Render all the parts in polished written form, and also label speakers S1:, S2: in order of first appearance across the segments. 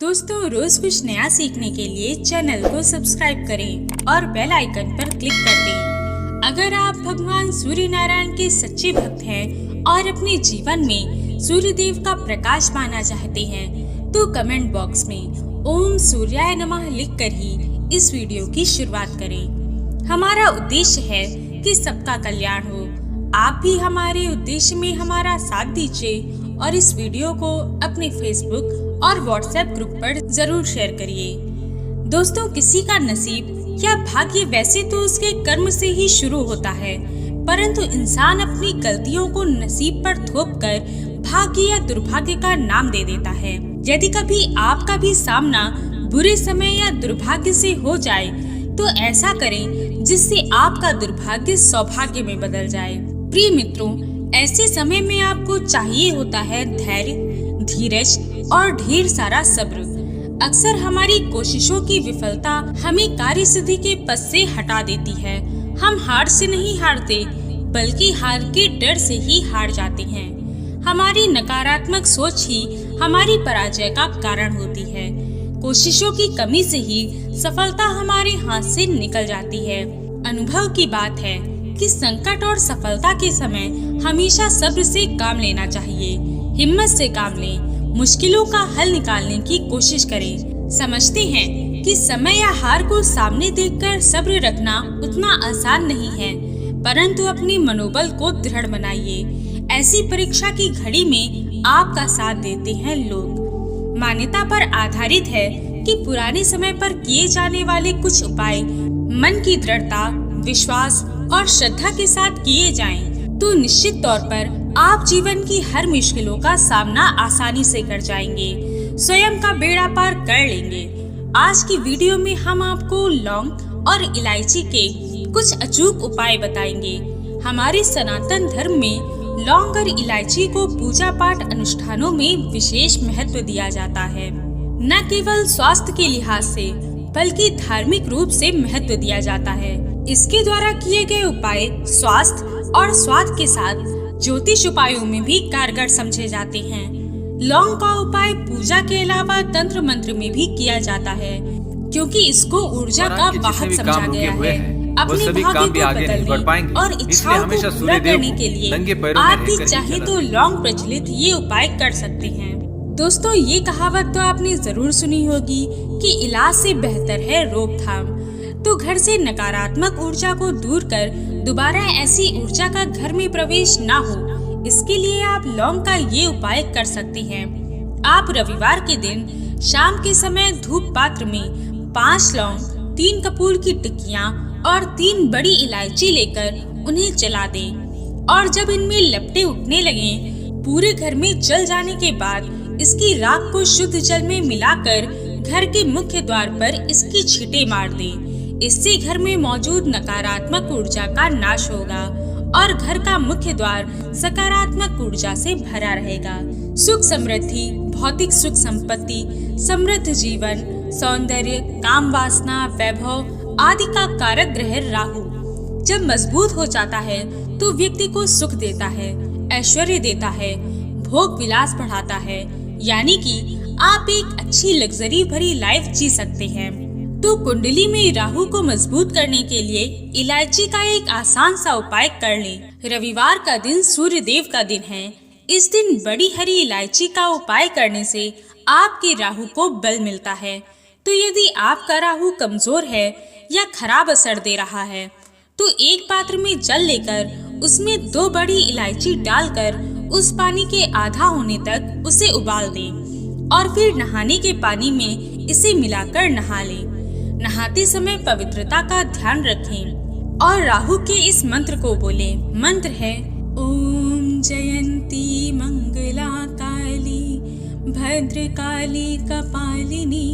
S1: दोस्तों, रोज कुछ नया सीखने के लिए चैनल को सब्सक्राइब करें और बेल आइकन पर क्लिक कर दें। अगर आप भगवान सूर्य नारायण के सच्चे भक्त हैं और अपने जीवन में सूर्य देव का प्रकाश पाना चाहते हैं, तो कमेंट बॉक्स में ओम सूर्याय नमः लिखकर ही इस वीडियो की शुरुआत करें। हमारा उद्देश्य है कि सबका कल्याण हो। आप भी हमारे उद्देश्य में हमारा साथ दीजिए और इस वीडियो को अपने फेसबुक और व्हाट्सएप ग्रुप पर जरूर शेयर करिए। दोस्तों, किसी का नसीब या भाग्य वैसे तो उसके कर्म से ही शुरू होता है, परंतु इंसान अपनी गलतियों को नसीब पर थोपकर भाग्य या दुर्भाग्य का नाम दे देता है। यदि कभी आपका भी सामना बुरे समय या दुर्भाग्य से हो जाए, तो ऐसा करें जिससे आपका दुर्भाग्य सौभाग्य में बदल जाए। प्रिय मित्रों, ऐसे समय में आपको चाहिए होता है धैर्य, धीरज और ढेर सारा सब्र। अक्सर हमारी कोशिशों की विफलता हमें कार्य सिद्धि के पथ से हटा देती है। हम हार से नहीं हारते, बल्कि हार के डर से ही हार जाते हैं। हमारी नकारात्मक सोच ही हमारी पराजय का कारण होती है। कोशिशों की कमी से ही सफलता हमारे हाथ से निकल जाती है। अनुभव की बात है कि संकट और सफलता के समय हमेशा सब्र से काम लेना चाहिए। हिम्मत से काम लें, मुश्किलों का हल निकालने की कोशिश करें। समझते हैं कि समय या हार को सामने देखकर सब्र रखना उतना आसान नहीं है, परंतु अपने मनोबल को दृढ़ बनाइए। ऐसी परीक्षा की घड़ी में आपका साथ देते हैं लोग। मान्यता पर आधारित है कि पुराने समय पर किए जाने वाले कुछ उपाय मन की दृढ़ता, विश्वास और श्रद्धा के साथ किए जाएं, तो निश्चित तौर पर आप जीवन की हर मुश्किलों का सामना आसानी से कर जाएंगे, स्वयं का बेड़ा पार कर लेंगे। आज की वीडियो में हम आपको लौंग और इलायची के कुछ अचूक उपाय बताएंगे। हमारे सनातन धर्म में लौंग और इलायची को पूजा पाठ अनुष्ठानों में विशेष महत्व दिया जाता है। न केवल स्वास्थ्य के लिहाज से, बल्कि धार्मिक रूप से महत्व दिया जाता है। इसके द्वारा किए गए उपाय स्वास्थ्य और स्वाद के साथ ज्योतिष उपायों में भी कारगर समझे जाते हैं। लौंग का उपाय पूजा के अलावा तंत्र मंत्र में भी किया जाता है, क्योंकि इसको ऊर्जा का वाहक समझा गया है। अपने भाग्य को बदलने और इच्छाओं को पूरा करने के लिए आप भी चाहे तो लौंग प्रचलित ये उपाय कर सकते हैं। दोस्तों, ये कहावत तो आपने जरूर सुनी होगी कि इलाज से बेहतर है रोकथाम। तो घर से नकारात्मक ऊर्जा को दूर कर दोबारा ऐसी ऊर्जा का घर में प्रवेश ना हो, इसके लिए आप लौंग का ये उपाय कर सकते हैं। आप रविवार के दिन शाम के समय धूप पात्र में 5 लौंग, 3 कपूर की टिक्कियां और 3 बड़ी इलायची लेकर उन्हें जला दें, और जब इनमें लपटें उठने लगें, पूरे घर में जल जाने के बाद इसकी राख को शुद्ध जल में मिलाकर घर के मुख्य द्वार पर इसकी छींटे मार दें। इससे घर में मौजूद नकारात्मक ऊर्जा का नाश होगा और घर का मुख्य द्वार सकारात्मक ऊर्जा से भरा रहेगा। सुख समृद्धि, भौतिक सुख संपत्ति, समृद्ध जीवन, सौंदर्य, काम वासना, वैभव आदि का कारक ग्रह राहु जब मजबूत हो जाता है तो व्यक्ति को सुख देता है, ऐश्वर्य देता है, भोग विलास बढ़ाता है, यानी कि आप एक अच्छी लग्जरी भरी लाइफ जी सकते हैं। तो कुंडली में राहु को मजबूत करने के लिए इलायची का एक आसान सा उपाय कर लें। रविवार का दिन सूर्य देव का दिन है। इस दिन बड़ी हरी इलायची का उपाय करने से आपके राहु को बल मिलता है। तो यदि आपका राहु कमजोर है या खराब असर दे रहा है, तो एक पात्र में जल लेकर उसमें 2 बड़ी इलायची डालकर उस पानी के आधा होने तक उसे उबाल दें और फिर नहाने के पानी में इसे मिलाकर नहा लें। नहाते समय पवित्रता का ध्यान रखें और राहु के इस मंत्र को बोलें। मंत्र है ओम जयंती मंगला काली भद्रकाली कपालिनी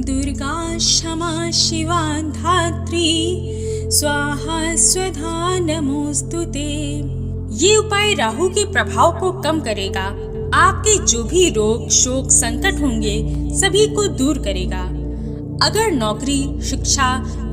S1: दुर्गा क्षमा शिवा धात्री स्वाहा स्वधा नमोस्तुते। ये उपाय राहु के प्रभाव को कम करेगा। आपके जो भी रोग, शोक, संकट होंगे सभी को दूर करेगा। अगर नौकरी, शिक्षा,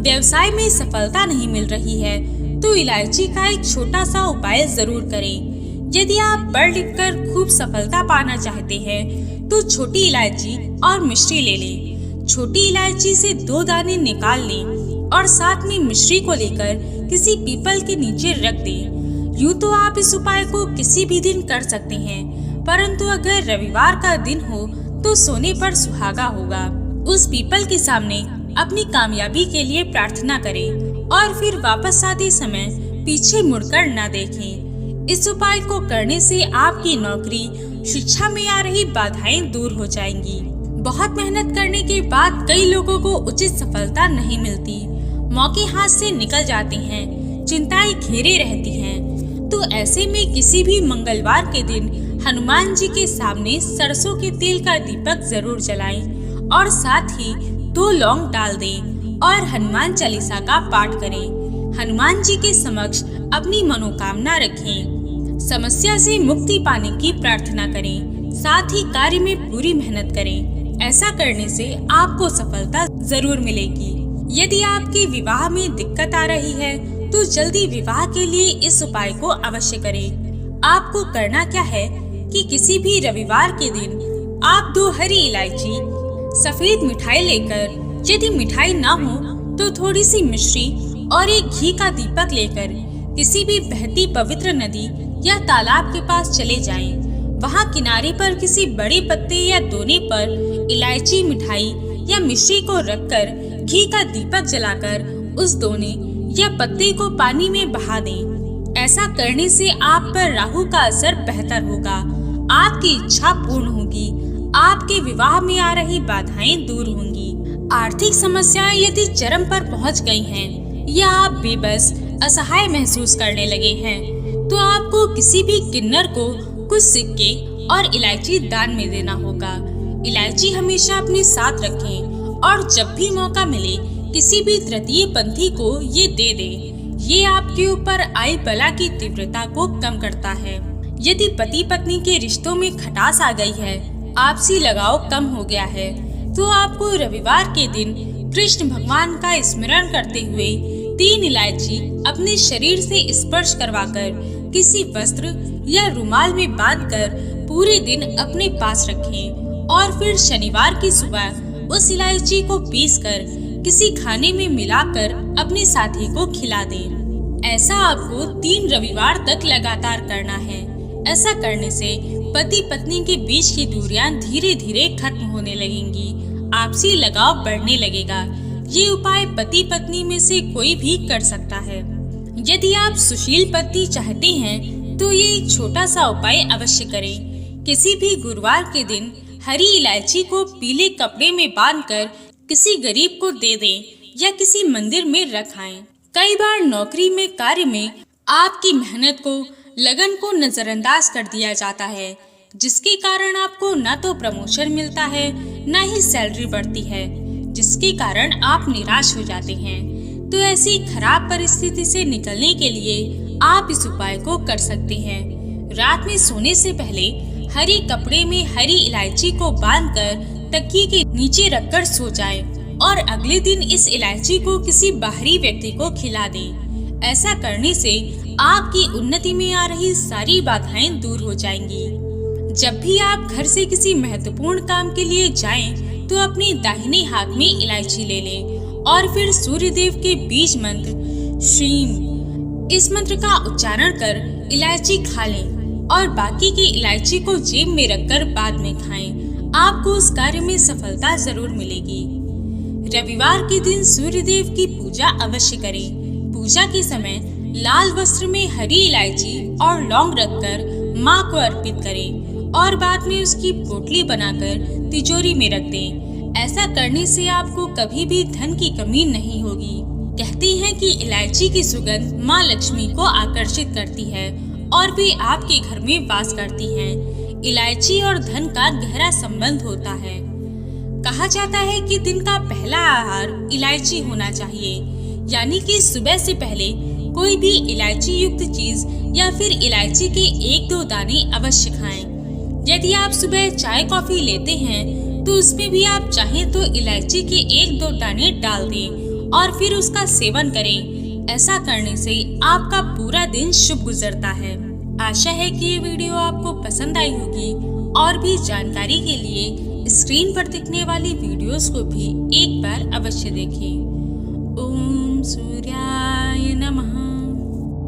S1: व्यवसाय में सफलता नहीं मिल रही है, तो इलायची का एक छोटा सा उपाय जरूर करें। यदि आप पढ़ लिख कर खूब सफलता पाना चाहते हैं, तो छोटी इलायची और मिश्री ले लें। छोटी इलायची से 2 दाने निकाल लें और साथ में मिश्री को लेकर किसी पीपल के नीचे रख दें। यूँ तो आप इस उपाय को किसी भी दिन कर सकते हैं, परंतु अगर रविवार का दिन हो तो सोने पर सुहागा होगा। उस पीपल के सामने अपनी कामयाबी के लिए प्रार्थना करें और फिर वापस आते समय पीछे मुड़कर न देखें। इस उपाय को करने से आपकी नौकरी, शिक्षा में आ रही बाधाएं दूर हो जाएंगी। बहुत मेहनत करने के बाद कई लोगों को उचित सफलता नहीं मिलती, मौके हाथ से निकल जाते हैं, चिंताएं घेरे रहती हैं। तो ऐसे में किसी भी मंगलवार के दिन हनुमान जी के सामने सरसों के तेल का दीपक जरूर जलाएं और साथ ही 2 लौंग डाल दें और हनुमान चालीसा का पाठ करें। हनुमान जी के समक्ष अपनी मनोकामना रखें, समस्या से मुक्ति पाने की प्रार्थना करें, साथ ही कार्य में पूरी मेहनत करें। ऐसा करने से आपको सफलता जरूर मिलेगी। यदि आपके विवाह में दिक्कत आ रही है तो जल्दी विवाह के लिए इस उपाय को अवश्य करें। आपको करना क्या है कि किसी भी रविवार के दिन आप 2 हरी इलायची, सफेद मिठाई लेकर, यदि मिठाई ना हो तो थोड़ी सी मिश्री और एक घी का दीपक लेकर किसी भी बहती पवित्र नदी या तालाब के पास चले जाएं। वहां किनारे पर किसी बड़े पत्ते या दोने पर इलायची, मिठाई या मिश्री को रखकर घी का दीपक जलाकर उस दोने या पत्ते को पानी में बहा दें। ऐसा करने से आप पर राहु का असर बेहतर होगा, आपकी इच्छा पूर्ण होगी, आपके विवाह में आ रही बाधाएं दूर होंगी। आर्थिक समस्याएं यदि चरम पर पहुंच गई हैं या आप बेबस, असहाय महसूस करने लगे हैं तो आपको किसी भी किन्नर को कुछ सिक्के और इलायची दान में देना होगा। इलायची हमेशा अपने साथ रखें और जब भी मौका मिले किसी भी तृतीय पंथी को ये दे दें। ये आपके ऊपर आई बला की तीव्रता को कम करता है। यदि पति पत्नी के रिश्तों में खटास आ गई है, आपसी लगाव कम हो गया है, तो आपको रविवार के दिन कृष्ण भगवान का स्मरण करते हुए 3 इलायची अपने शरीर से स्पर्श करवाकर किसी वस्त्र या रुमाल में बांधकर पूरे दिन अपने पास रखें और फिर शनिवार की सुबह उस इलायची को पीसकर किसी खाने में मिलाकर अपने साथी को खिला दें। ऐसा आपको 3 रविवार तक लगातार करना है। ऐसा करने से पति पत्नी के बीच की दूरियां धीरे धीरे खत्म होने लगेंगी, आपसी लगाव बढ़ने लगेगा। ये उपाय पति पत्नी में से कोई भी कर सकता है। यदि आप सुशील पति चाहते हैं तो ये एक छोटा सा उपाय अवश्य करें। किसी भी गुरुवार के दिन हरी इलायची को पीले कपड़े में बांधकर किसी गरीब को दे दें या किसी मंदिर में रखाएं। कई बार नौकरी में, कार्य में आपकी मेहनत को, लगन को नजरअंदाज कर दिया जाता है, जिसके कारण आपको न तो प्रमोशन मिलता है न ही सैलरी बढ़ती है, जिसके कारण आप निराश हो जाते हैं। तो ऐसी खराब परिस्थिति से निकलने के लिए आप इस उपाय को कर सकते हैं। रात में सोने से पहले हरी कपड़े में हरी इलायची को बांधकर तकिए के नीचे रखकर सो जाएं और अगले दिन इस इलायची को किसी बाहरी व्यक्ति को खिला दें। ऐसा करने से आपकी उन्नति में आ रही सारी बाधाएं दूर हो जाएंगी। जब भी आप घर से किसी महत्वपूर्ण काम के लिए जाएं, तो अपने दाहिने हाथ में इलायची ले लें और फिर सूर्य देव के बीज मंत्र श्रीम, इस मंत्र का उच्चारण कर इलायची खा लें और बाकी की इलायची को जेब में रखकर बाद में खाएं। आपको उस कार्य में सफलता जरूर मिलेगी। रविवार के दिन सूर्य देव की पूजा अवश्य करें। पूजा के समय लाल वस्त्र में हरी इलायची और लौंग रखकर माँ को अर्पित करें और बाद में उसकी पोटली बनाकर तिजोरी में रख दें। ऐसा करने से आपको कभी भी धन की कमी नहीं होगी। कहते हैं कि इलायची की सुगंध माँ लक्ष्मी को आकर्षित करती है और वे आपके घर में वास करती हैं। इलायची और धन का गहरा संबंध होता है। कहा जाता है कि दिन का पहला आहार इलायची होना चाहिए, यानी कि सुबह से पहले कोई भी इलायची युक्त चीज या फिर इलायची के 1-2 दाने अवश्य खाएं। यदि आप सुबह चाय कॉफी लेते हैं तो उसमें भी आप चाहें तो इलायची के 1-2 दाने डाल दें और फिर उसका सेवन करें। ऐसा करने से आपका पूरा दिन शुभ गुजरता है। आशा है कि ये वीडियो आपको पसंद आई होगी और भी जानकारी के लिए स्क्रीन पर दिखने वाली वीडियोस को भी एक बार अवश्य देखें। ओम सूर्याय